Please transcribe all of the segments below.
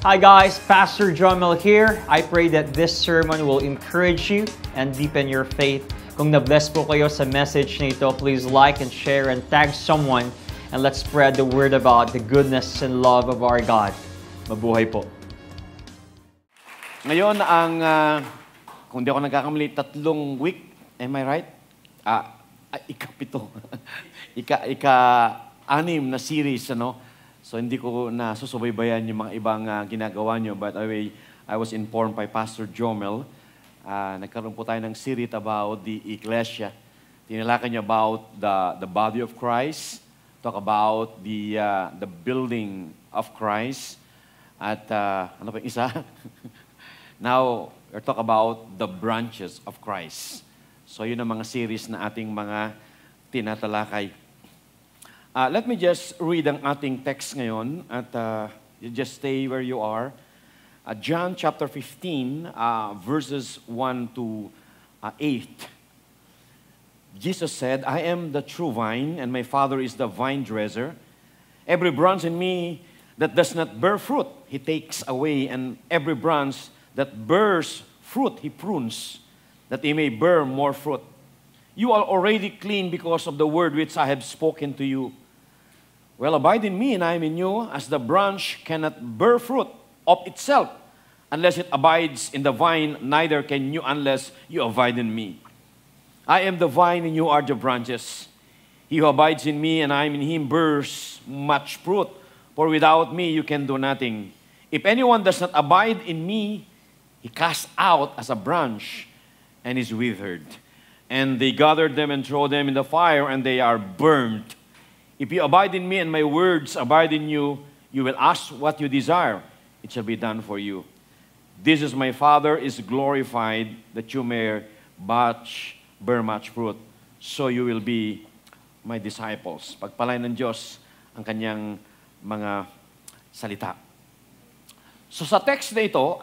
Hi guys, Pastor Jomel here. I pray that this sermon will encourage you and deepen your faith. Kung na-bless po kayo sa message nito, please like and share and tag someone and let's spread the word about the goodness and love of our God. Mabuhay po. Ngayon kung di ako nagkakamali, 3 week, am I right? Ika-7. Ika-6 na series, ano? So hindi ko na susubaybayan yung mga ibang ginagawa nyo. But anyway, I was informed by Pastor Jomel. Nagkaroon po tayo ng series about the Iglesia. Tinalakan niya about the body of Christ. Talk about the building of Christ. At ano pa yung isa? Now, we're talk about the branches of Christ. So yun ang mga series na ating mga tinatalakay. Let me just read ang ating text ngayon at you just stay where you are. John chapter 15, verses 1 to 8. Jesus said, I am the true vine, and my Father is the vine dresser. Every branch in me that does not bear fruit, He takes away, and every branch that bears fruit, He prunes, that He may bear more fruit. You are already clean because of the word which I have spoken to you. Well, abide in me, and I am in you, as the branch cannot bear fruit of itself unless it abides in the vine, neither can you unless you abide in me. I am the vine, and you are the branches. He who abides in me, and I am in him, bears much fruit, for without me you can do nothing. If anyone does not abide in me, he casts out as a branch and is withered. And they gather them and throw them in the fire, and they are burned. If you abide in me and my words abide in you, you will ask what you desire. It shall be done for you. This is my Father is glorified, that you may bear much fruit. So you will be my disciples. Pagpalain ng Diyos ang kanyang mga salita. So sa text na ito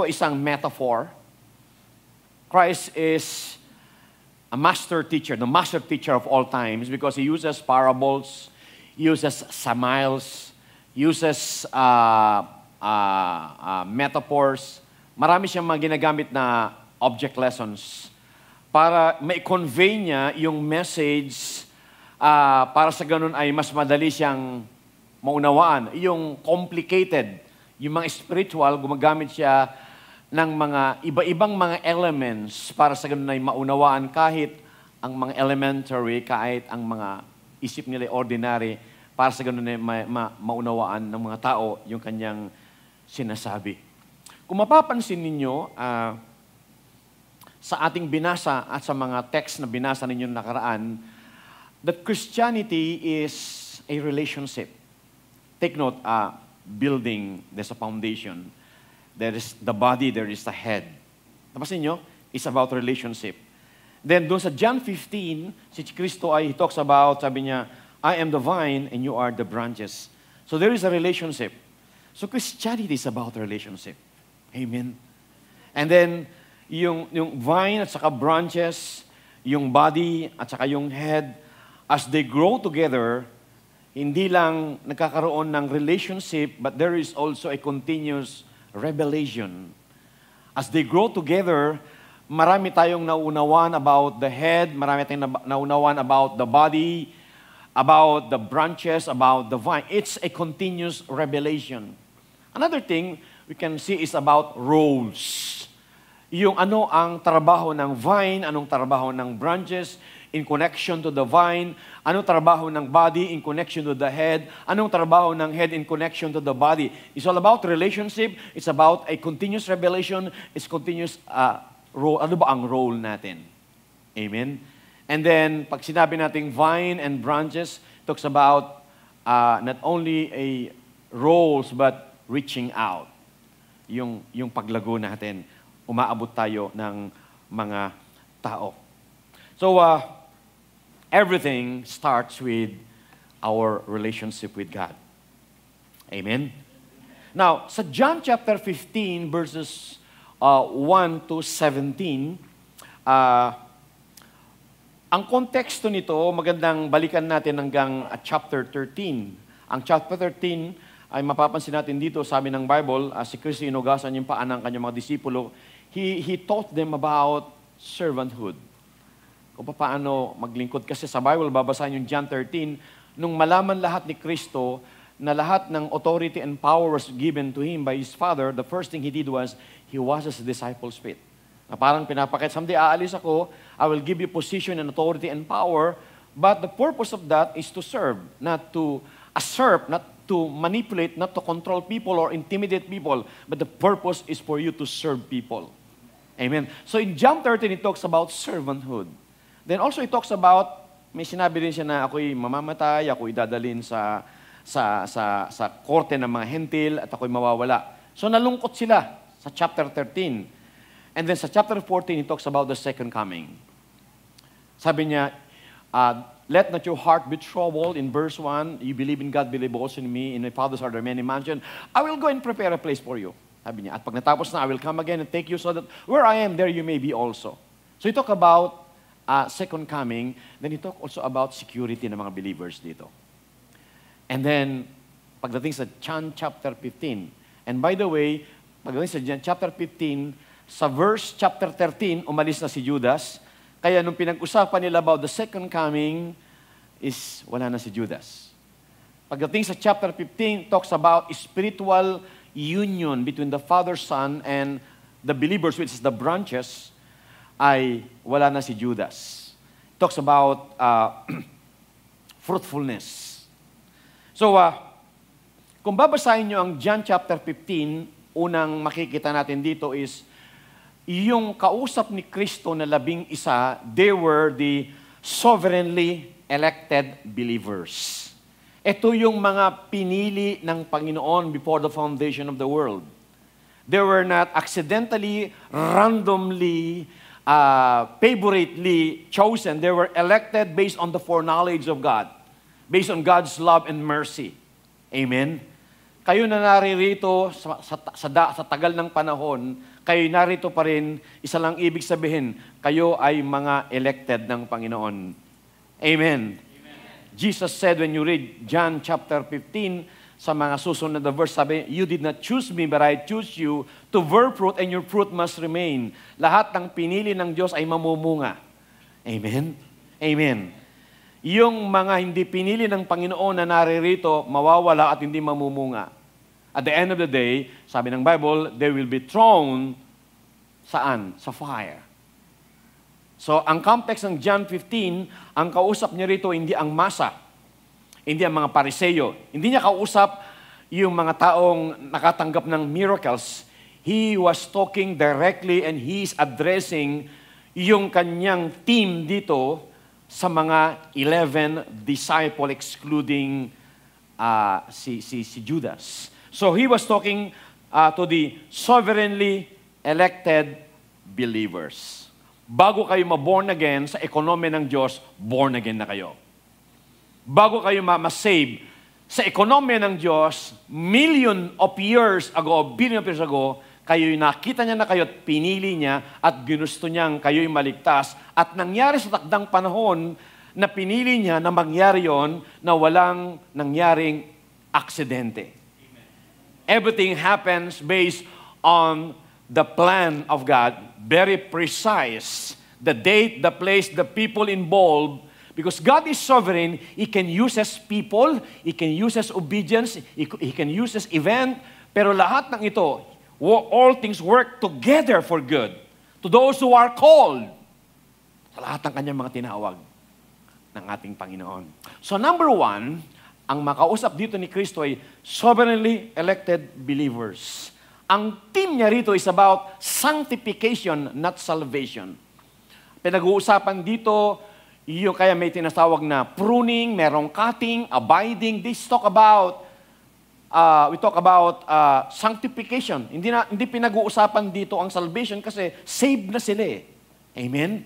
isang metaphor. Christ is a master teacher, the master teacher of all times, because He uses parables, uses similes, uses metaphors. Marami siyang mga ginagamit na object lessons para ma-convey niya yung message para sa ganun ay mas madali siyang maunawaan. Yung complicated, yung mga spiritual, gumagamit siya ng mga iba-ibang mga elements para sa ganun ay maunawaan kahit ang mga elementary, kahit ang mga isip nila ordinary, para sa ganun ay maunawaan ng mga tao yung kanyang sinasabi. Kung mapapansin ninyo, sa ating binasa at sa mga text na binasa ninyo nakaraan, that Christianity is a relationship. Take note, building, there's a foundation. There is the body, there is the head. Napasin nyo? It's about relationship. Then, doon sa John 15, si Kristo He talks about, sabi niya, I am the vine and you are the branches. So there is a relationship. So Christianity is about relationship. Amen. And then, yung vine at saka branches, yung body at saka yung head, as they grow together, hindi lang nagkakaroon ng relationship, but there is also a continuous revelation. As they grow together, marami tayong nauunawan about the head, marami tayong nauunawan about the body, about the branches, about the vine. It's a continuous revelation. Another thing we can see is about roles. Yung ano ang trabaho ng vine, anong trabaho ng branches in connection to the vine, anong trabaho ng body in connection to the head, anong trabaho ng head in connection to the body. It's all about relationship, it's about a continuous revelation, it's continuous role. Ano ba ang role natin? Amen? And then, pag sinabi nating vine and branches, talks about not only a roles, but reaching out. Yung paglago natin, umaabot tayo ng mga tao. So, everything starts with our relationship with God. Amen? Now, sa John chapter 15, verses 1 to 17, ang konteksto nito, magandang balikan natin hanggang chapter 13. Ang chapter 13, ay mapapansin natin dito, sabi ng Bible, si Kristo inugasan yung paa ng kanyang mga disipulo, He taught them about servanthood. Kung paano maglingkod. Kasi sa Bible, babasahin yung John 13, nung malaman lahat ni Kristo na lahat ng authority and power was given to Him by His Father, the first thing He did was, He washed His disciples' feet. Na parang pinapakita, someday aalis ako, I will give you position and authority and power, but the purpose of that is to serve, not to usurp, not to manipulate, not to control people or intimidate people, but the purpose is for you to serve people. Amen. So in John 13, it talks about servanthood. Then also it talks about, may sinabi rin siya na ako'y mamamatay, ako'y dadalhin sa korte ng mga hentil, at ako'y mawawala. So nalungkot sila sa chapter 13. And then sa chapter 14, it talks about the second coming. Sabi niya, let not your heart be troubled. In verse 1, you believe in God, believe also in me. In my Father's are there many mansions. I will go and prepare a place for you. Sabi niya, at pag natapos na, I will come again and take you so that where I am, there you may be also. So he talk about second coming. Then he talk also about security ng mga believers dito. And then, pagdating sa John chapter 15. And by the way, pagdating sa John chapter 15, sa verse chapter 13, umalis na si Judas. Kaya nung pinag-usapan nila about the second coming, is wala na si Judas. Pagdating sa chapter 15, talks about spiritual union between the Father, Son, and the believers, which is the branches, ay wala na si Judas. Talks about fruitfulness. So, kung babasahin nyo ang John chapter 15, unang makikita natin dito is yung kausap ni Kristo na 11, they were the sovereignly elected believers. Ito yung mga pinili ng Panginoon before the foundation of the world. They were not accidentally, randomly, favoritely chosen. They were elected based on the foreknowledge of God, based on God's love and mercy. Amen? Kayo na naririto sa tagal ng panahon, kayo narito pa rin, isa lang ibig sabihin, kayo ay mga elected ng Panginoon. Amen. Jesus said when you read John chapter 15, sa mga susunod na verse, sabi, you did not choose me, but I choose you to bear fruit, and your fruit must remain. Lahat ng pinili ng Diyos ay mamumunga. Amen? Amen. Yung mga hindi pinili ng Panginoon na naririto, mawawala at hindi mamumunga. At the end of the day, sabi ng Bible, they will be thrown saan? Sa fire. So, ang context ng John 15, ang kausap niya rito, hindi ang masa, hindi ang mga pariseyo. Hindi niya kausap yung mga taong nakatanggap ng miracles. He was talking directly and he's addressing yung kanyang team dito sa mga 11 disciple excluding si Judas. So he was talking to the sovereignly elected believers. Bago kayo ma-born again sa ekonomiya ng Diyos, born again na kayo. Bago kayo ma-save sa ekonomiya ng Diyos, billion of years ago, kayo'y nakita niya na kayo at pinili niya at ginusto niyang kayo'y maligtas. At nangyari sa takdang panahon na pinili niya na mangyari yon na walang nangyaring aksidente. Everything happens based on the plan of God, very precise. The date, the place, the people involved. Because God is sovereign, He can use His people, He can use His obedience, He can use His event, pero lahat ng ito, all things work together for good to those who are called. Sa lahat ng kanyang mga tinawag ng ating Panginoon. So number 1, ang makausap dito ni Kristo ay sovereignly elected believers. Ang team niya rito is about sanctification, not salvation. Pinag-uusapan dito, yung kaya may tinatawag na pruning, merong cutting, abiding. We talk about sanctification. Hindi pinag-uusapan dito ang salvation kasi saved na sila eh. Amen?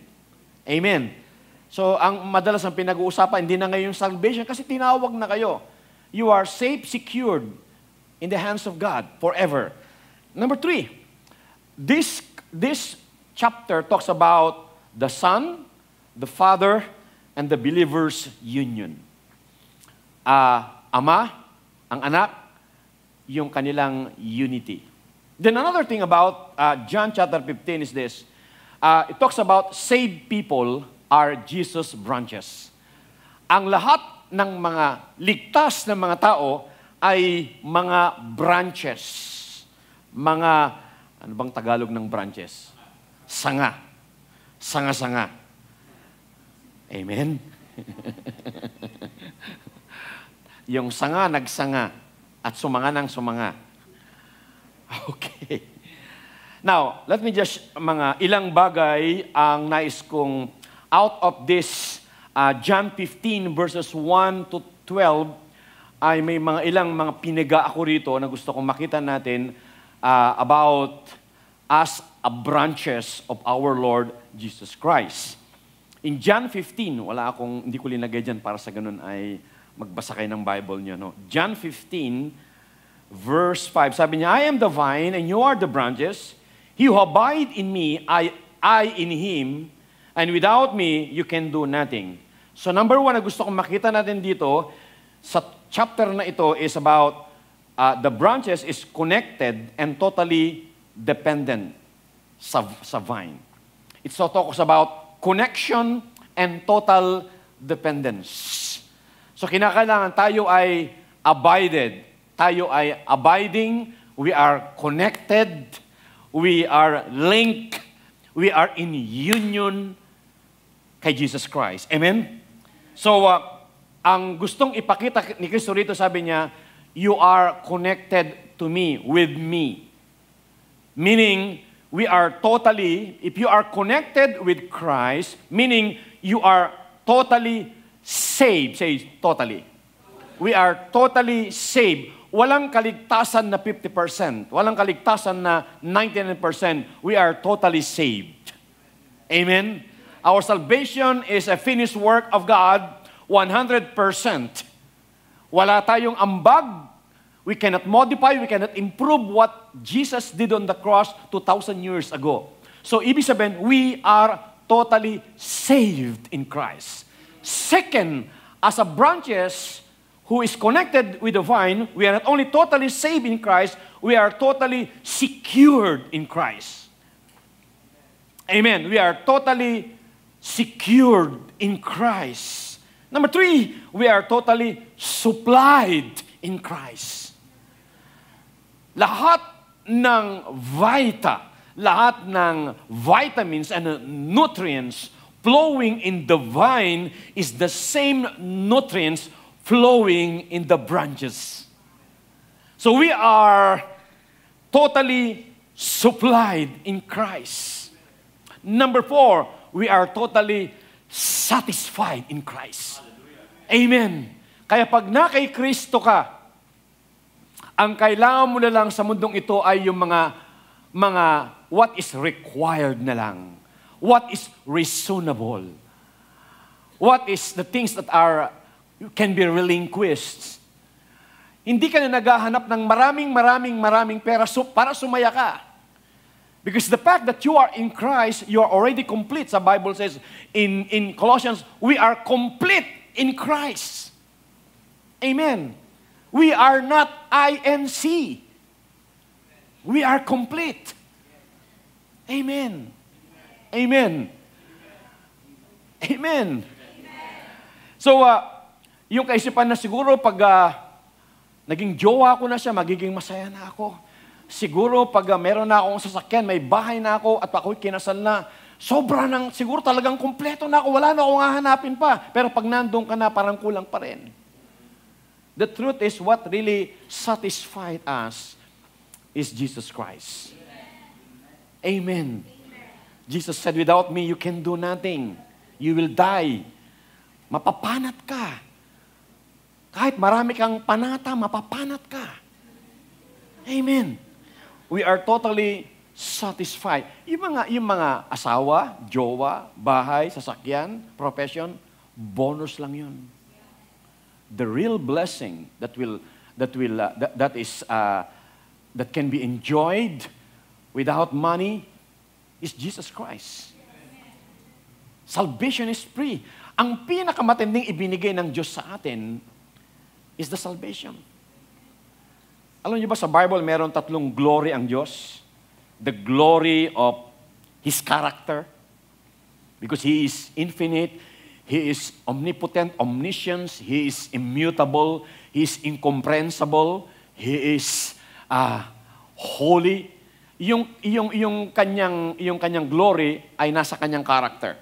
Amen. So, ang madalas ang pinag-uusapan, hindi na ngayon salvation kasi tinawag na kayo. You are safe, secured in the hands of God forever. Number 3, this chapter talks about the Son, the Father, and the believer's union. Ama, ang anak, yung kanilang unity. Then another thing about John chapter 15 is this. It talks about saved people are Jesus branches. Ang lahat ng mga ligtas na mga tao ay mga branches. Mga, ano bang Tagalog ng branches? Sanga. Sanga-sanga. Amen? Yung sanga, nagsanga. At sumanga ng sumanga. Okay. Now, let me just, ilang bagay ang nais kong out of this John 15 verses 1 to 12 ay may ilang mga piniga ako rito na gusto kong makita natin about us branches of our Lord Jesus Christ. In John 15, hindi ko linagay dyan para sa ganun ay magbasa kayo ng Bible nyo. No? John 15, verse 5, sabi niya, I am the vine and you are the branches. He who abide in me, I in him, and without me, you can do nothing. So number one na gusto kong makita natin dito, sa chapter na ito is about the branches is connected and totally dependent sa vine. It so talks about connection and total dependence. So kinakailangan tayo ay abided. Tayo ay abiding. We are connected. We are linked. We are in union kay Jesus Christ. Amen? So, ang gustong ipakita ni Cristo rito, sabi niya, you are connected to me, with me. Meaning, we are totally, if you are connected with Christ, meaning you are totally saved. Say, totally. We are totally saved. Walang kaligtasan na 50%. Walang kaligtasan na 99%. We are totally saved. Amen? Our salvation is a finished work of God, 100%. Wala tayong ambag. We cannot modify, we cannot improve what Jesus did on the cross 2,000 years ago. So, ibig sabihin, we are totally saved in Christ. Second, as a branches who is connected with the vine, we are not only totally saved in Christ, we are totally secured in Christ. Amen. We are totally secured in Christ. Number three, we are totally supplied in Christ. Lahat ng lahat ng vitamins and nutrients flowing in the vine is the same nutrients flowing in the branches. So we are totally supplied in Christ. Number four, we are totally satisfied in Christ. Amen. Kaya pag na kay Kristo ka, ang kailangan mo na lang sa mundong ito ay yung mga what is required na lang. What is reasonable. What is the things that can be relinquished. Hindi ka na naghahanap ng maraming pera para sumaya ka. Because the fact that you are in Christ, you are already complete. The Bible says in Colossians, we are complete in Christ. Amen. We are not INC. We are complete. Amen. Amen. Amen. So, yung kaisipan na siguro pag naging jowa ko na siya, magiging masaya na ako. Siguro pag meron na akong sasakyan, may bahay na ako at ako'y kinasal na, siguro talagang kumpleto na ako, wala na akong hahanapin pa. Pero pag nandun ka na, parang kulang pa rin. The truth is, what really satisfied us is Jesus Christ. Amen. Jesus said, without me, you can do nothing. You will die. Mapapanat ka. Kahit marami kang panata, mapapanat ka. Amen. We are totally satisfied. Yung mga asawa, jowa, bahay, sasakyan, profession, bonus lang yun. The real blessing that can be enjoyed without money is Jesus Christ. Salvation is free. Ang pinakamatinding ibinigay ng Diyos sa atin is the salvation. Alam niyo ba sa Bible, meron tatlong glory ang Diyos? The glory of His character, because He is infinite, He is omnipotent, omniscient, He is immutable, He is incomprehensible, He is holy. Yung kanyang glory ay nasa kanyang character.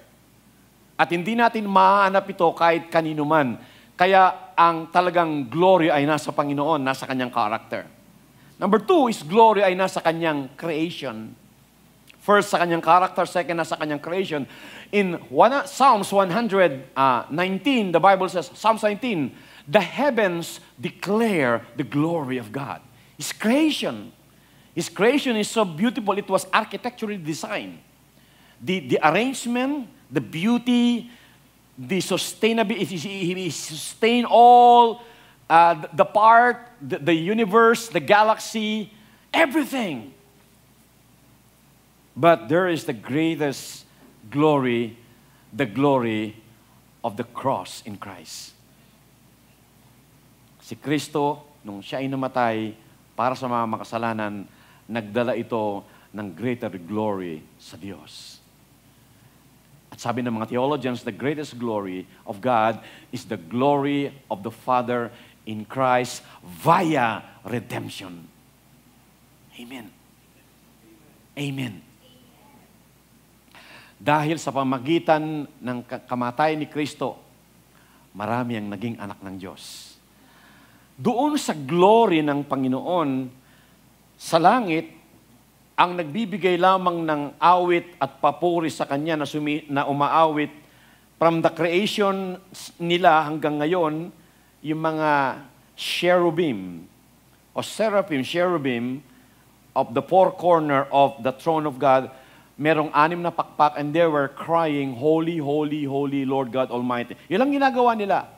At hindi natin mahanap ito kahit kanino man. Kaya ang talagang glory ay nasa Panginoon, nasa kanyang character. Number 2 is glory ay nasa kanyang creation. First, sa kanyang character. Second, nasa kanyang creation. In Psalms 119, the Bible says, Psalms 19, the heavens declare the glory of God. His creation. His creation is so beautiful, it was architecturally designed. The arrangement, the beauty, the sustainability, He sustained all the part, the universe, the galaxy, everything. But there is the greatest glory, the glory of the cross in Christ. Si Kristo, nung siya ay namatay para sa mga makasalanan, nagdala ito ng greater glory sa Diyos. At sabi ng mga theologians, the greatest glory of God is the glory of the Father in Christ via redemption. Amen. Amen. Dahil sa pamagitan ng kamatayan ni Kristo, marami ang naging anak ng Diyos. Doon sa glory ng Panginoon, sa langit, ang nagbibigay lamang ng awit at papuri sa Kanya na umaawit from the creation nila hanggang ngayon, yung mga cherubim o cherubim of the four corner of the throne of God, merong 6 na pakpak and they were crying, Holy, Holy, Holy, Lord God Almighty. Yun lang ginagawa nila.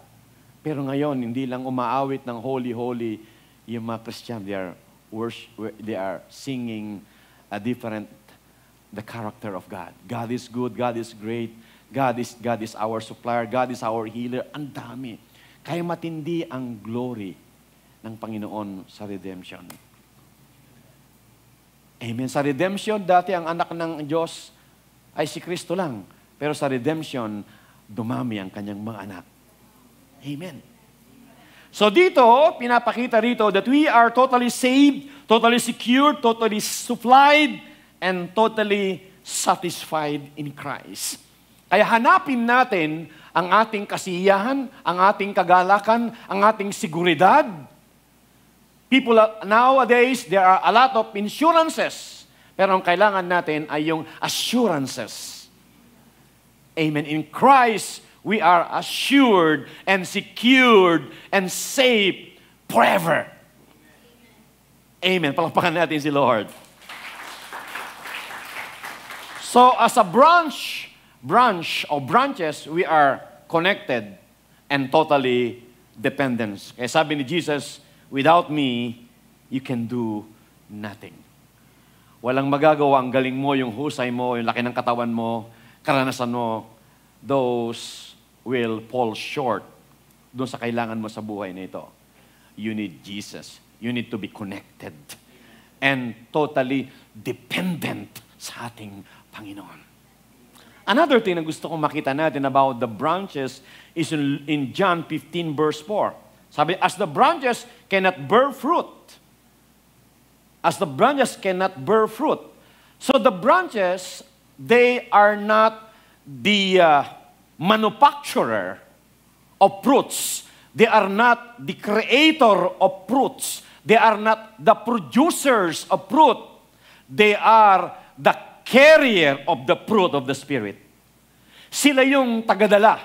Pero ngayon, hindi lang umaawit ng Holy, Holy yung mga Christian. They are singing a different, the character of God. God is good, God is great, God is our supplier, God is our healer. Ang dami. Kaya matindi ang glory ng Panginoon sa redemption. Amen. Sa redemption, dati ang anak ng Diyos ay si Kristo lang. Pero sa redemption, dumami ang kanyang mga anak. Amen. So dito, pinapakita rito that we are totally saved, totally secured, totally supplied, and totally satisfied in Christ. Kaya hanapin natin ang ating kasiyahan, ang ating kagalakan, ang ating seguridad. People nowadays, there are a lot of insurances. Pero ang kailangan natin ay yung assurances. Amen. In Christ, we are assured and secured and safe forever. Amen. Palakpakan natin si Lord. So, as a branch or branches, we are connected and totally dependent. Kaya sabi ni Jesus, without me, you can do nothing. Walang magagawa, ang galing mo, yung husay mo, yung laki ng katawan mo, karanasan mo, those will fall short doon sa kailangan mo sa buhay na ito. You need Jesus. You need to be connected and totally dependent sa ating Panginoon. Another thing na gusto kong makita natin about the branches is in John 15 verse 4. Sabi, as the branches cannot bear fruit. As the branches cannot bear fruit. So the branches, they are not the manufacturer of fruits. They are not the creator of fruits. They are not the producers of fruit. They are the carrier of the fruit of the Spirit. Sila yung tagadala.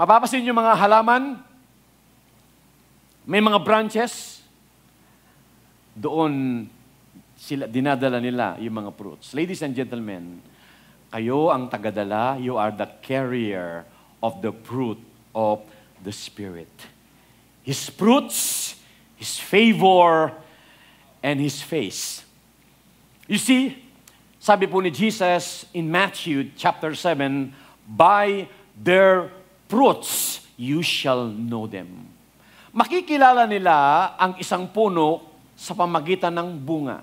Mapapasin yung mga halaman, may mga branches, doon sila, dinadala nila yung mga fruits. Ladies and gentlemen, kayo ang tagadala, you are the carrier of the fruit of the Spirit. His fruits, His favor, and His face. You see, sabi po ni Jesus in Matthew chapter 7, by their fruits you shall know them. Makikilala nila ang isang puno sa pamagitan ng bunga.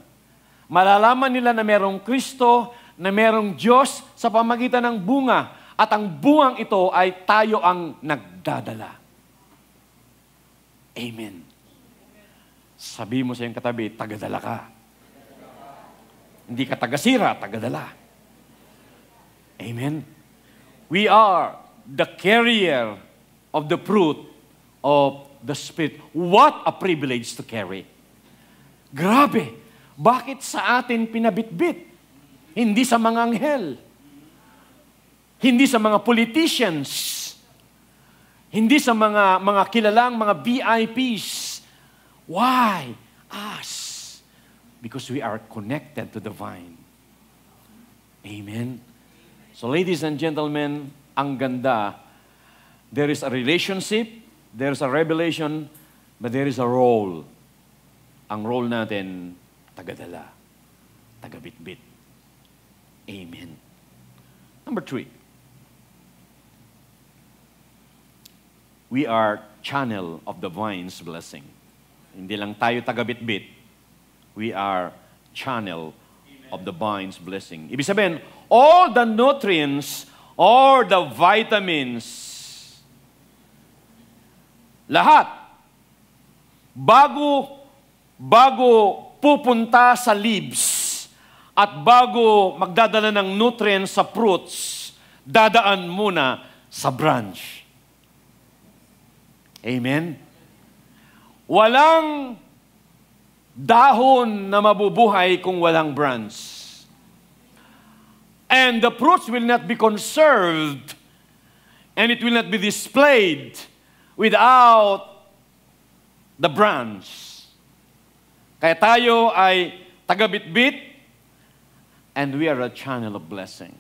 Malalaman nila na merong Kristo, na merong Diyos sa pamagitan ng bunga. At ang bungang ito ay tayo ang nagdadala. Amen. Sabi mo sa iyong katabi, tagadala ka. Hindi ka tagasira, tagadala. Amen. We are the carrier of the fruit of the Spirit. What a privilege to carry. Grabe! Bakit sa atin pinabitbit? Hindi sa mga anghel. Hindi sa mga politicians. Hindi sa mga kilalang mga VIPs. Why? Us. Because we are connected to the vine. Amen. So ladies and gentlemen, ang ganda. There is a relationship, there is a revelation, but there is a role. Ang role natin, tagadala, tagabitbit. Amen. Number 3. We are channel of the vine's blessing. Hindi lang tayo tagabitbit. We are channel of the vine's blessing. Ibig sabihin, all the nutrients or the vitamins, lahat, bago pupunta sa leaves at bago magdadala ng nutrients sa fruits, dadaan muna sa branch. Amen? Walang dahon na mabubuhay kung walang branch. And the fruits will not be conserved and it will not be displayed without the branch. Kaya tayo ay tagabitbit and we are a channel of blessing.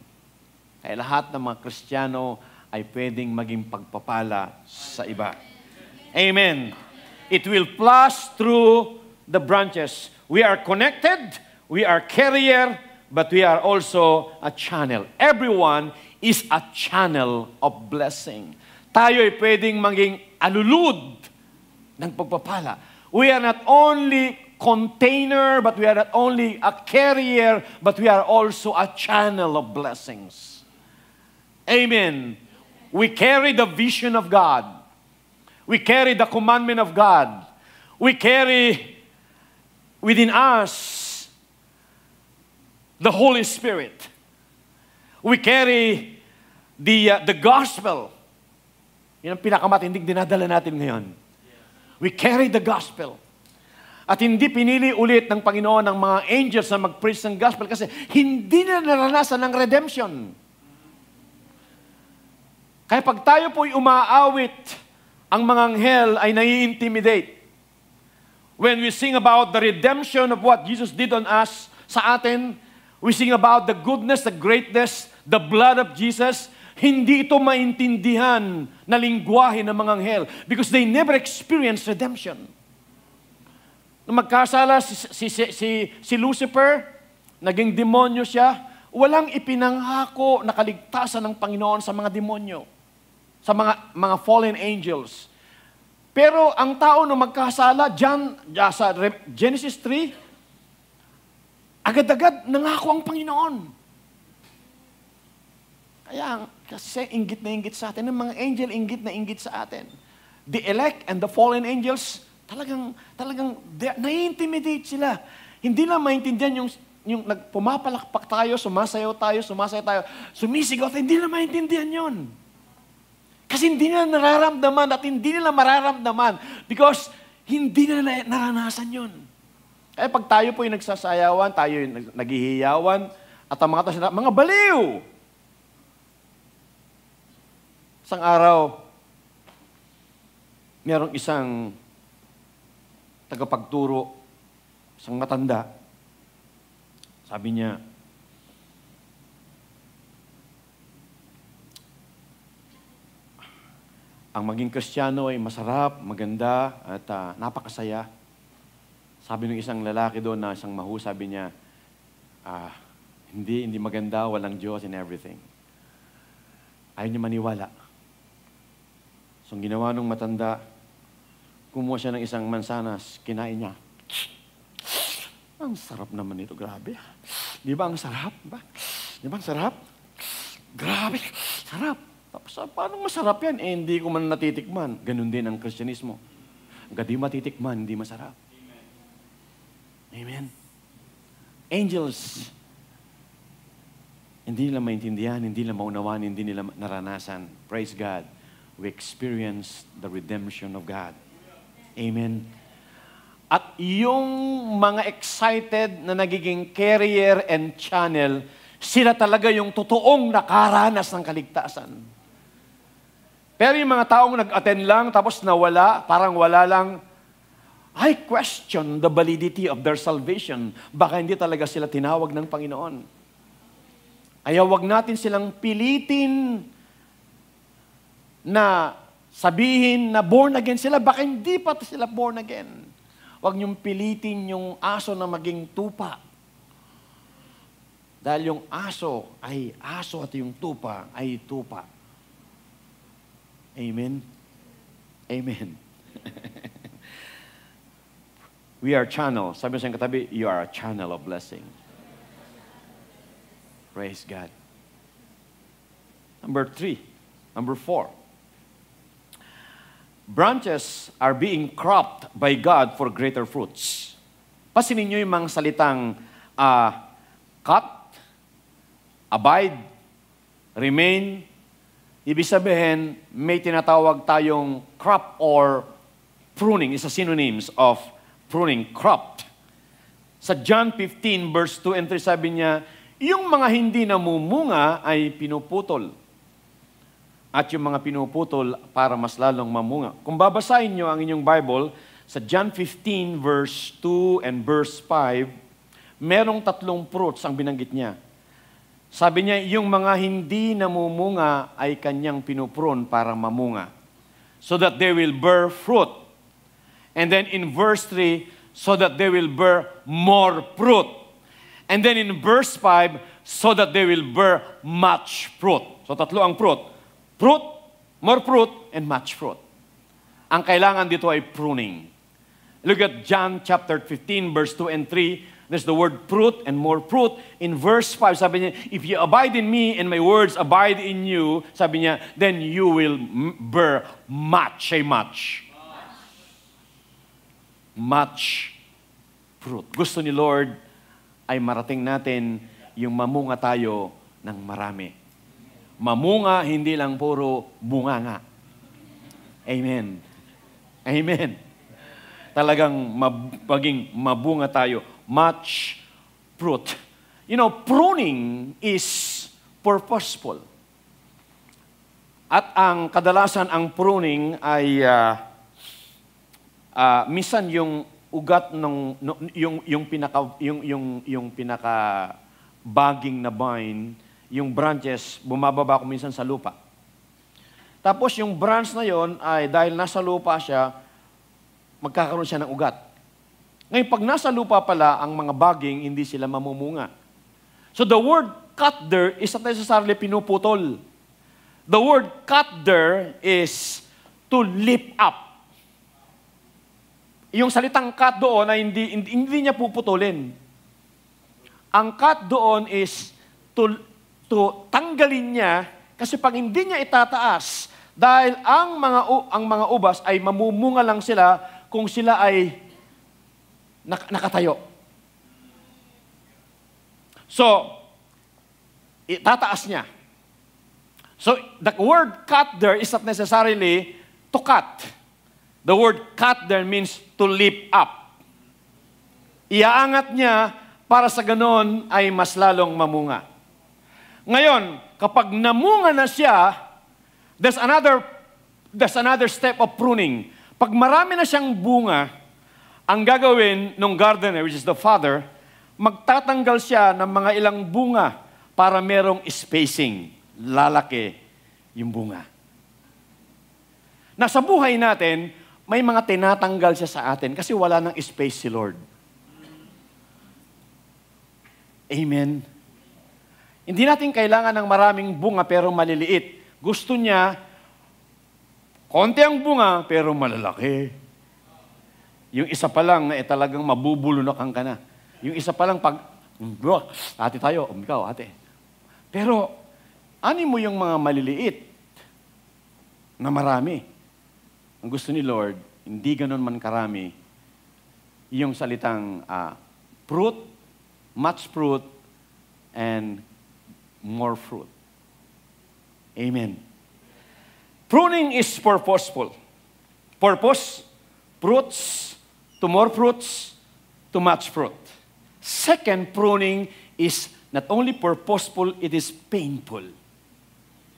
Kaya lahat ng mga Kristiyano ay pwedeng maging pagpapala sa iba. Amen. It will flush through the branches. We are connected, we are carrier, but we are also a channel. Everyone is a channel of blessing. Tayo ay pwedeng maging alulud ng pagpapala. We are not only container, but we are not only a carrier, but we are also a channel of blessings. Amen. We carry the vision of God. We carry the commandment of God. We carry within us the Holy Spirit. We carry the gospel. Yan ang pinakamatinding dinadala natin ngayon. We carry the gospel. At hindi pinili ulit ng Panginoon ng mga angels na mag-preach ng gospel kasi hindi na naranasan ng redemption. Kaya pag tayo po'y umaawit, ang mga anghel ay nai-intimidate. When we sing about the redemption of what Jesus did on us, sa atin, we sing about the goodness, the greatness, the blood of Jesus. Hindi ito maintindihan na lingwahe ng mga anghel because they never experienced redemption. Nung magkasala si Lucifer, naging demonyo siya, walang ipinanghako na kaligtasan ng Panginoon sa mga demonyo, sa mga fallen angels. Pero ang tao nung magkasala, sa Genesis 3, agad-agad nangako ang Panginoon. Kaya, kasi inggit na inggit sa atin, ng mga angel inggit na inggit sa atin. The elect and the fallen angels, talagang nai-intimidate sila. Hindi lang maintindihan yung pumapalakpak tayo, sumasayaw tayo, sumisigaw tayo, hindi lang maintindihan yun. Kasi hindi nila nararamdaman at hindi nila mararamdaman because hindi nila naranasan yun. Kaya pag tayo po yung nagsasayawan, tayo yung naghihiyawan, at ang mga baliw. Isang araw, mayroong isang tagapagturo, isang matanda. Sabi niya, ang maging Kristiyano ay masarap, maganda, at napakasaya. Sabi ng isang lalaki doon na isang mahu, sabi niya, hindi maganda, walang Diyos and everything. Ayaw niya maniwala. So, ang ginawa ng matanda, kumuha siya ng isang mansanas, kinain niya. Ang sarap naman ito, grabe. Di ba ang sarap? Di ba ang sarap? Grabe, sarap. Tapos paano masarap yan? Hindi ko man natitikman. Ganun din ang Kristyanismo. Hanggang di matitikman, hindi masarap. Amen. Angels, hindi nila maintindihan, hindi nila maunawaan, hindi nila naranasan. Praise God. We experience the redemption of God. Amen. At yung mga excited na nagiging carrier and channel, sila talaga yung totoong nakaranas ng kaligtasan. Pero yung mga taong nag-attend lang, tapos nawala, parang wala lang, I question the validity of their salvation. Baka hindi talaga sila tinawag ng Panginoon. Kaya wag natin silang pilitin na sabihin na born again sila. Baka hindi pa sila born again. Wag niyong pilitin yung aso na maging tupa. Dahil yung aso ay aso at yung tupa ay tupa. Amen? Amen. We are channel. Sabi sa katabi, you are a channel of blessing. Praise God. Number 4. Branches are being cropped by God for greater fruits. Pasinin niyo yung mga salitang cut, abide, remain. Ibig sabihin, may tinatawag tayong crop or pruning. Isa synonyms of pruning, cropped. Sa John 15 verse 2 and 3 sabi niya, yung mga hindi namumunga ay pinuputol. At yung mga pinuputol para mas lalong mamunga. Kung babasahin nyo ang inyong Bible, sa John 15 verse 2 and verse 5, merong 3 fruits ang binanggit niya. Sabi niya, yung mga hindi namumunga ay kanyang pinuprun para mamunga. So that they will bear fruit. And then in verse 3, so that they will bear more fruit. And then in verse 5, so that they will bear much fruit. So 3 ang fruit. Fruit, more fruit, and much fruit. Ang kailangan dito ay pruning. Look at John chapter 15, verse 2 and 3. There's the word fruit and more fruit. In verse 5, sabi niya, if you abide in me and my words abide in you, sabi niya, then you will bear much, say much. Much fruit. Gusto ni Lord ay marating natin yung mamunga tayo ng marami. Mamunga, hindi lang puro bunganga. Amen. Amen. Talagang maging mabunga tayo. Much fruit. You know, pruning is purposeful. At ang kadalasan ang pruning ay minsan yung ugat ng yung pinaka baging na vine, yung branches, bumababa ko minsan sa lupa. Tapos yung branch na yon ay dahil nasa lupa siya, magkakaroon siya ng ugat. Ngayon, pag nasa lupa pala, ang mga baging, hindi sila mamumunga. So the word cut there is not necessarily pinuputol. The word cut there is to lift up. Yung salitang cut doon ay hindi niya puputulin. Ang cut doon is to tanggalin niya, kasi pag hindi niya itataas, dahil ang mga ubas ay mamumunga lang sila kung sila ay nakatayo. So, itataas niya. So, the word cut there is not necessarily to cut. The word cut there means to lift up. Iaangat niya para sa ganon ay mas lalong mamunga. Ngayon, kapag namunga na siya, there's another step of pruning. Pag marami na siyang bunga, ang gagawin ng gardener, which is the father, magtatanggal siya ng mga ilang bunga para merong spacing. Lalaki yung bunga. Nasa buhay natin, may mga tinatanggal siya sa atin kasi wala nang space si Lord. Amen. Hindi natin kailangan ng maraming bunga pero maliliit. Gusto niya, konti ang bunga pero malalaki. Yung isa pa lang na talagang mabubulunakan ka na. Yung isa pa lang pag, bro, ate tayo, ikaw, ate. Pero, ani mo yung mga maliliit na marami. Ang gusto ni Lord, hindi ganun man karami, yung salitang fruit, much fruit, and more fruit. Amen. Pruning is purposeful. Purpose, fruits, to more fruits, to much fruit. Second, pruning is not only purposeful, it is painful.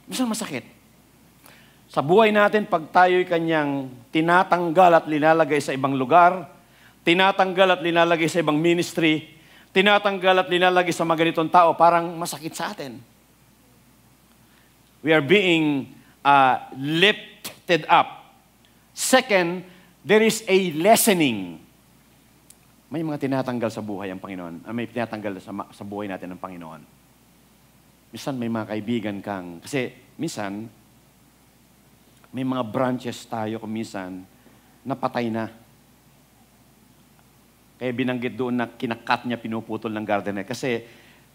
Minsan masakit. Sa buhay natin, pag tayo'y kanyang tinatanggal at linalagay sa ibang lugar, tinatanggal at linalagay sa ibang ministry, tinatanggal at linalagay sa mga ganitong tao, parang masakit sa atin. We are being lifted up. Second, there is a lessening. May mga tinatanggal sa buhay ang Panginoon. May tinatanggal sa buhay natin ng Panginoon. Minsan may mga kaibigan kang, kasi minsan, may mga branches tayo kung minsan, napatay na. Kaya binanggit doon na kinakat niya, pinuputol ng gardener. Kasi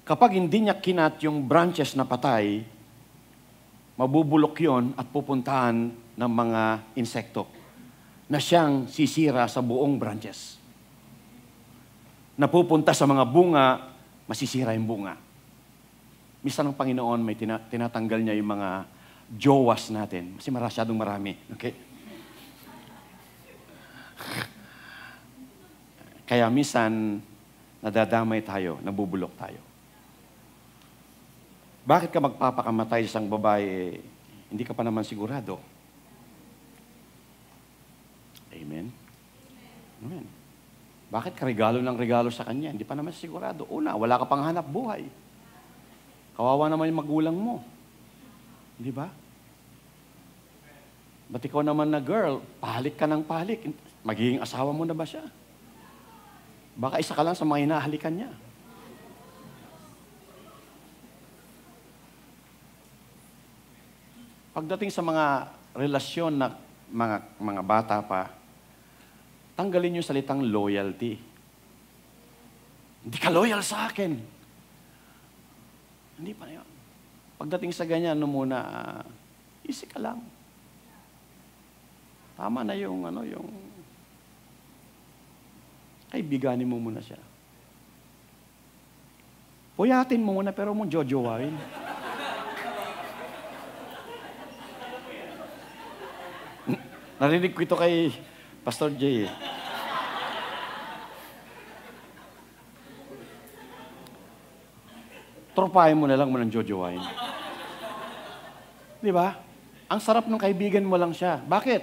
kapag hindi niya kinat yung branches na patay, mabubulok yon at pupuntahan ng mga insekto na siyang sisira sa buong branches. Napupunta sa mga bunga, masisira yung bunga. Minsan ang Panginoon may tinatanggal niya yung mga jowas natin. Kasi masyadong marami. Okay? Kaya minsan, nadadamay tayo, nabubulok tayo. Bakit ka magpapakamatay sa isang babae, hindi ka pa naman sigurado? Amen? Amen. Bakit ka regalo ng regalo sa kanya? Hindi pa naman sigurado. Una, wala ka pang hanap buhay. Kawawa naman yung magulang mo. Di ba? Ba't ikaw naman na girl, pahalik ka ng pahalik. Magiging asawa mo na ba siya? Baka isa ka lang sa mga hinahalikan niya. Pagdating sa mga relasyon na mga bata pa, tanggalin yung salitang loyalty. Hindi ka loyal sa akin. Hindi pa na yun. Pagdating sa ganyan, easy ka lang. Tama na yung kaibiganin mo muna siya. Puyatin mo muna, pero mo jojowain. Narinig ko ito kay Pastor Jay. Tropahin mo na lang mo ng jojowain. Di ba? Ang sarap ng kaibigan mo lang siya. Bakit?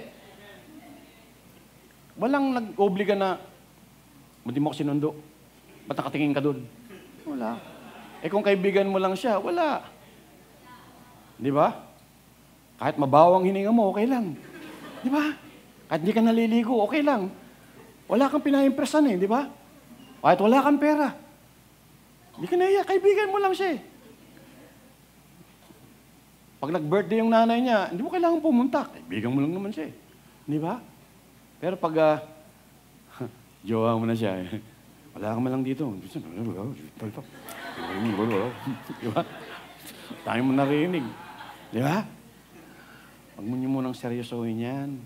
Walang nag-obliga na hindi mo ko sinundo. Ba't nakatingin ka doon? Wala. Kung kaibigan mo lang siya, wala. Di ba? Kahit mabawang hininga mo, okay lang. Di ba? Kahit hindi ka naliligo, okay lang. Wala kang pinaimpresan di ba? Kahit wala kang pera. Hindi ka naiyak, kaibigan mo lang siya. Pag nag-birthday yung nanay niya, hindi mo kailangan pumunta. Kaibigan mo lang naman siya. Di ba? Pero pag jowa mo na siya. Wala ka man lang dito. Di ba? Tayo mo narinig. Di ba? Pag mo niyo munang seryosohin yan,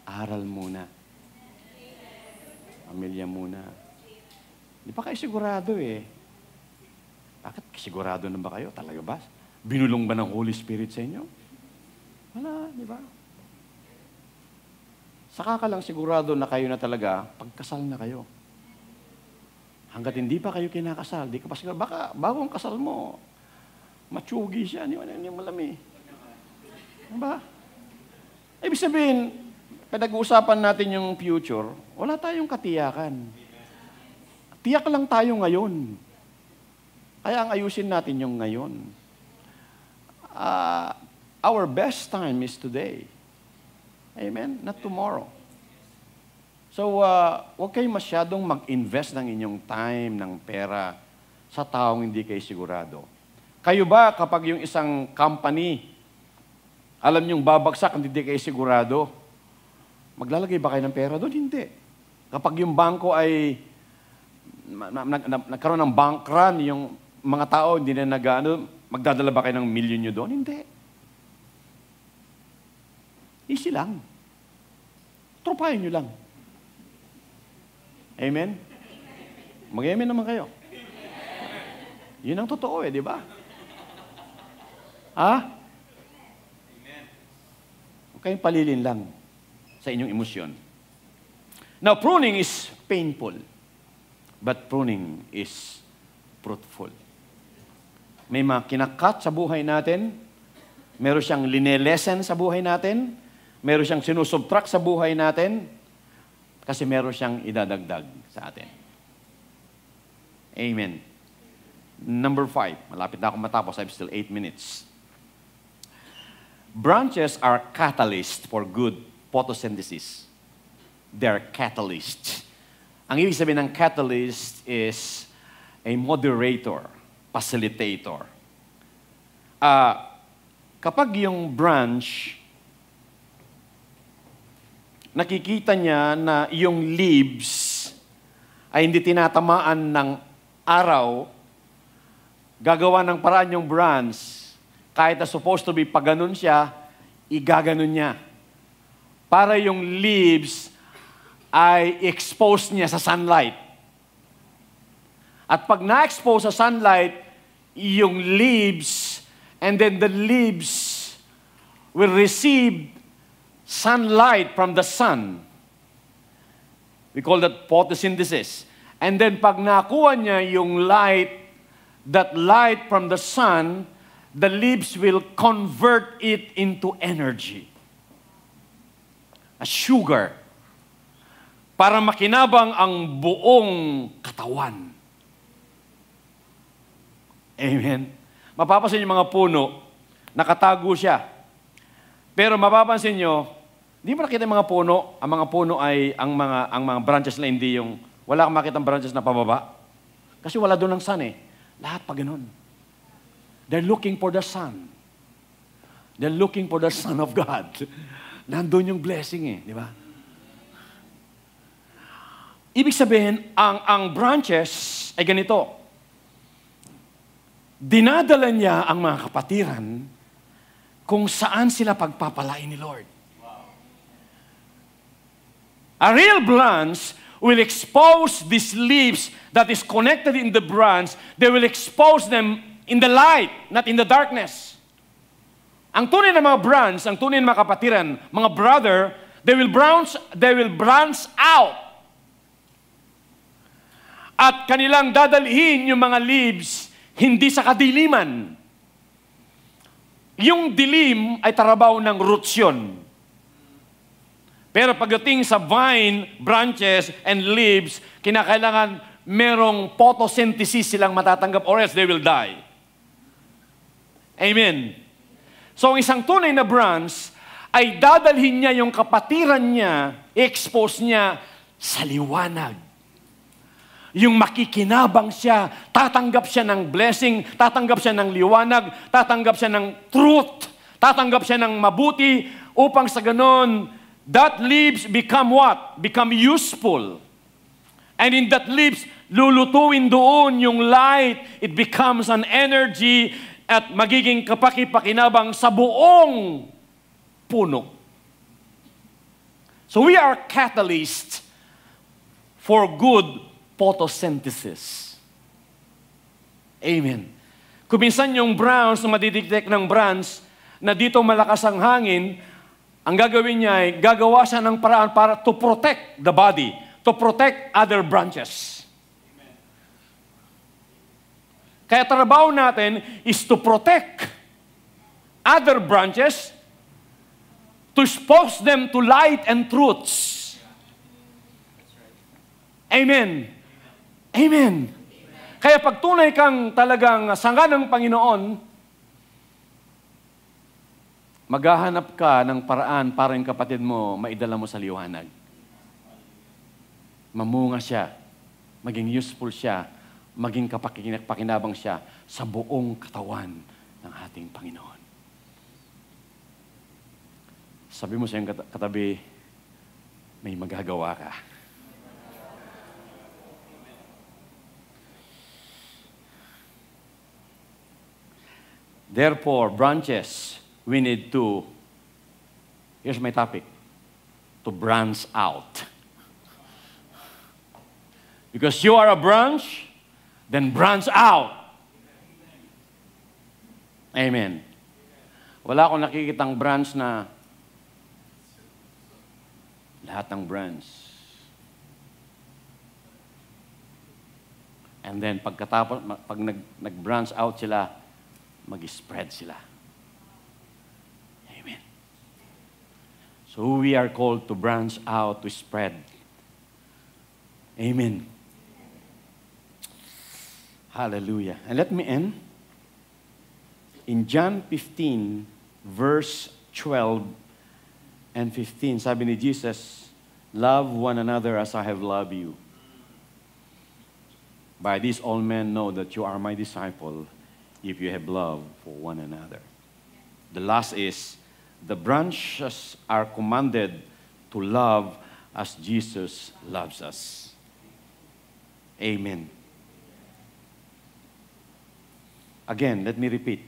aral muna. Pamilya muna. Di pa kayo sigurado Bakit sigurado na ba kayo? Talaga ba? Binulong ba ng Holy Spirit sa inyo? Wala, di ba? Saka ka lang sigurado na kayo na talaga, pagkasal na kayo. Hanggat hindi pa kayo kinakasal, di ka pa sigurado. Baka bagong kasal mo, matsugi siya, hindi mo malami. Diba? Ibig sabihin, pinag-uusapan natin yung future, wala tayong katiyakan. Tiyak lang tayo ngayon. Kaya ang ayusin natin yung ngayon. Our best time is today. Amen? Not tomorrow. So, huwag kayo masyadong mag-invest ng inyong time, ng pera, sa taong hindi kayo sigurado. Kayo ba, kapag yung isang company, alam niyong babagsak, hindi kayo sigurado, maglalagay ba kayo ng pera doon? Hindi. Kapag yung bangko ay nagkaroon ng bank run, yung mga tao, hindi na magdadala ba kayo ng milyon nyo doon? Hindi. Easy lang. Tropahin nyo lang. Amen? Mag-amen naman kayo. Yun ang totoo di ba? Ha? Huwag kayong palilin lang sa inyong emosyon. Now, pruning is painful, but pruning is fruitful. May mga kinakat sa buhay natin, meron siyang linelesen sa buhay natin, meron siyang sinusubtract sa buhay natin, kasi meron siyang idadagdag sa atin. Amen. Number 5. Malapit na ako matapos. I have still 8 minutes. Branches are catalysts for good photosynthesis. They're catalysts. Ang ibig sabihin ng catalyst is a moderator, facilitator. Kapag yung branch, nakikita niya na yung leaves ay hindi tinatamaan ng araw, gagawa ng paraan yung branch, kahit na supposed to be pag ganun siya, igaganon niya. Para yung leaves ay expose niya sa sunlight. At pag na-expose sa sunlight, yung leaves, and then the leaves will receive sunlight from the sun. We call that photosynthesis. And then pag nakuha niya yung light, that light from the sun, the leaves will convert it into energy. A sugar. Para makinabang ang buong katawan. Amen. Mapapansin yung mga puno, nakatago siya. Pero mapapansin nyo, hindi mo nakita yung mga puno, ang mga puno ay, ang mga branches na hindi yung, wala kang makita branches na pababa. Kasi wala doon ang sun Lahat pa ganun. They're looking for the sun. They're looking for the Son of God. Nandun yung blessing di ba? Ibig sabihin, ang branches ay ganito. Dinadala niya ang mga kapatiran kung saan sila pagpapalain ni Lord. A real branch will expose these leaves that is connected in the branch. They will expose them in the light, not in the darkness. Ang tunay na mga branch, ang tunay na mga kapatiran, mga brother, they will branch out. At kanilang dadalhin yung mga leaves hindi sa kadiliman. Yung dilim ay tarabaw ng roots yun. Pero pagdating sa vine, branches, and leaves, kinakailangan merong photosynthesis silang matatanggap or else they will die. Amen. So, ang isang tunay na branch ay dadalhin niya yung kapatiran niya, expose niya sa liwanag. Yung makikinabang siya, tatanggap siya ng blessing, tatanggap siya ng liwanag, tatanggap siya ng truth, tatanggap siya ng mabuti, upang sa ganon, that leaves become what? Become useful. And in that leaves, lulutuin doon yung light. It becomes an energy at magiging kapaki-pakinabang sa buong puno. So we are catalysts for good photosynthesis. Amen. Kung minsan yung branch, madidetect ng branch, na dito malakas ang hangin, ang gagawin niya ay gagawa siya ng paraan para to protect the body, to protect other branches. Amen. Kaya trabaho natin is to protect other branches, to expose them to light and truths. Amen. Amen. Kaya pag tunay kang talagang sangga ng Panginoon, maghahanap ka ng paraan para yung kapatid mo maidala mo sa liwanag. Mamunga siya, maging useful siya, maging kapakinabang siya sa buong katawan ng ating Panginoon. Sabi mo sa iyong katabi, may magagawa ka. Therefore, branches, we need to, here's my topic, to branch out. Because you are a branch, then branch out. Amen. Wala akong nakikitang branch na lahat ng branch. And then, pagkatapos, pag nag-branch out sila, mag-spread sila. Amen. So we are called to branch out, to spread. Amen. Hallelujah. And let me end. In John 15, verse 12 and 15, sabi ni Jesus, love one another as I have loved you. By this all men know that you are my disciple, if you have love for one another. The last is, the branches are commanded to love as Jesus loves us. Amen. Again, let me repeat.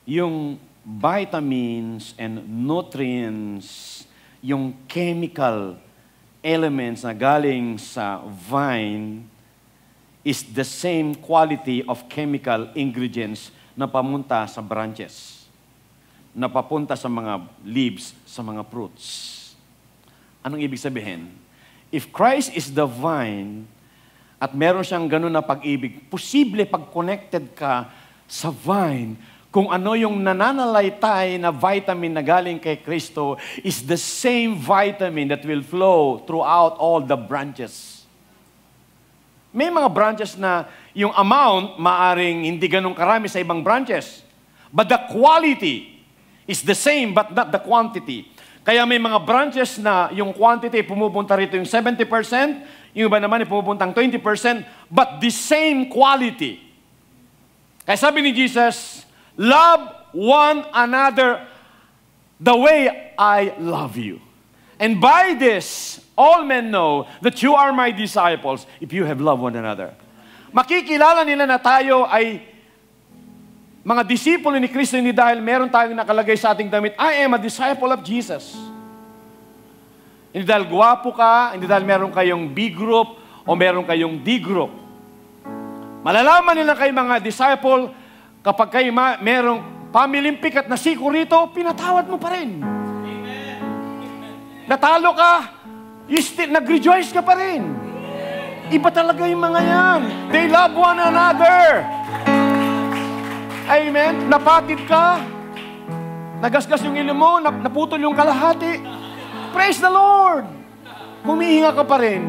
Yung vitamins and nutrients, yung chemical elements na galing sa vine, is the same quality of chemical ingredients na pamunta sa branches, na papunta sa mga leaves, sa mga fruits. Anong ibig sabihin? If Christ is the vine, at meron siyang ganun na pag-ibig, posible pag connected ka sa vine, kung ano yung nananalaytay na vitamin na galing kay Kristo is the same vitamin that will flow throughout all the branches. May mga branches na yung amount maaring hindi ganun karami sa ibang branches. But the quality is the same but not the quantity. Kaya may mga branches na yung quantity pumupunta rito yung 70%, yung iba naman pumupuntang 20%, but the same quality. Kaya sabi ni Jesus, love one another the way I love you. And by this, all men know that you are my disciples if you have loved one another. Makikilala nila na tayo ay mga disipulo ni Kristo, hindi dahil meron tayong nakalagay sa ating damit, I am a disciple of Jesus. Hindi dahil gwapo ka, hindi dahil meron kayong B group o meron kayong D group. Malalaman nila kayo mga disciple kapag kayo merong pamilimpik at nasiko rito, pinatawad mo pa rin. Natalo ka, nag-rejoice ka pa rin. Iba talaga yung mga yan. They love one another. Amen? Napatid ka, nagasgas yung ilong mo, naputol yung kalahati. Praise the Lord! Humihinga ka pa rin.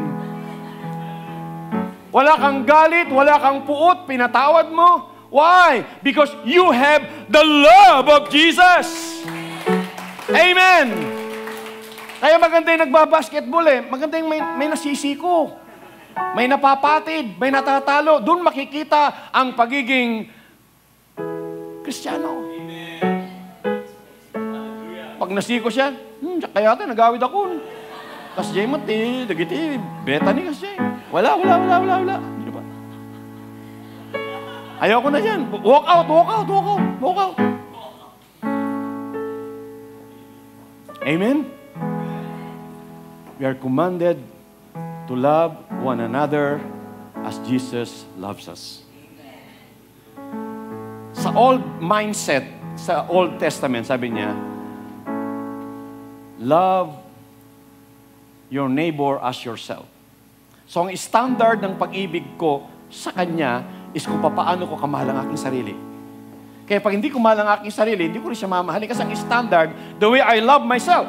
Wala kang galit, wala kang puot, pinatawad mo. Why? Because you have the love of Jesus. Amen! Kaya maganda yung nagbabasketball eh. Maganda yung may nasisiko. May napapatid, may natatalo. Doon makikita ang pagiging Kristiyano. Pag nasiko siya, kaya ito, nagawid ako. Kas jay mati, dagiti, beta ni kas jay. Wala. Hindi ba? Ayoko na yan. Walk out. Amen? We are commanded to love one another as Jesus loves us. Sa old mindset, sa Old Testament, sabi niya, love your neighbor as yourself. So ang standard ng pag-ibig ko sa Kanya is kung paano ko kamahal ang aking sarili. Kaya pag hindi ko mahal ang aking sarili, hindi ko rin siya mamahalin kasi ang standard, the way I love myself.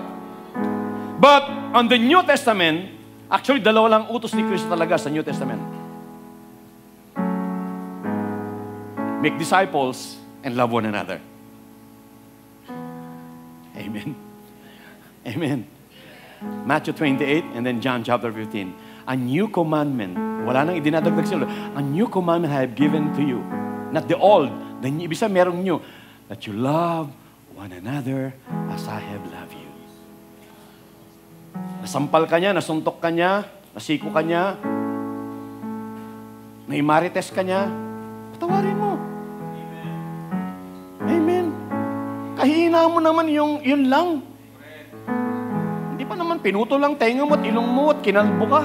But on the New Testament, actually, dalawa lang utos ni Kristo talaga sa New Testament. Make disciples and love one another. Amen. Amen. Matthew 28 and then John chapter 15. A new commandment. Wala nang idinadagdag sila. A new commandment I have given to you. Not the old. Ibig sabihin merong new. That you love one another as I have loved you. Nasampal ka niya, nasuntok ka niya, nasiko ka niya, naimarites ka niya, patawarin mo. Kailangan mo naman yun lang. Hindi pa naman pinuto lang tenga mo at ilong mo at kinalbo ka.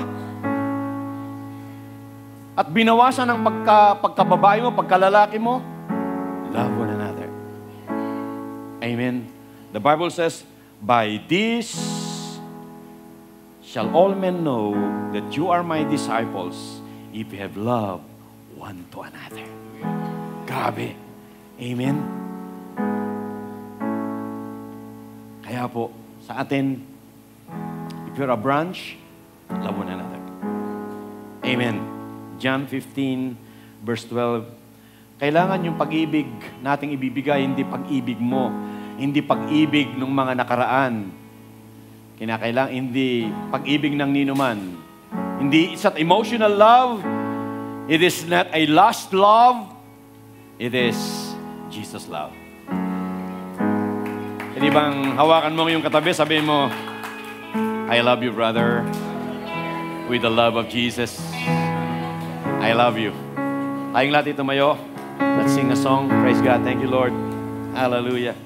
At binawasan ng pagkababae mo, pagkalalaki mo. Love one another. Amen. The Bible says, by this shall all men know that you are my disciples if you have love one to another. Grabe. Amen. Kaya po, sa atin, if you're a branch, love one another. Amen. John 15, verse 12. Kailangan yung pag-ibig nating ibibigay, hindi pag-ibig mo, hindi pag-ibig ng mga nakaraan. Kinakailangan, hindi pag-ibig ng ninuman. Hindi, it's not emotional love. It is not a lust love. It is Jesus love. Hindi bang hawakan mo yung katabi, sabihin mo, I love you, brother, with the love of Jesus. I love you. Tayong lahat ito mayo. Let's sing a song. Praise God. Thank you, Lord. Hallelujah.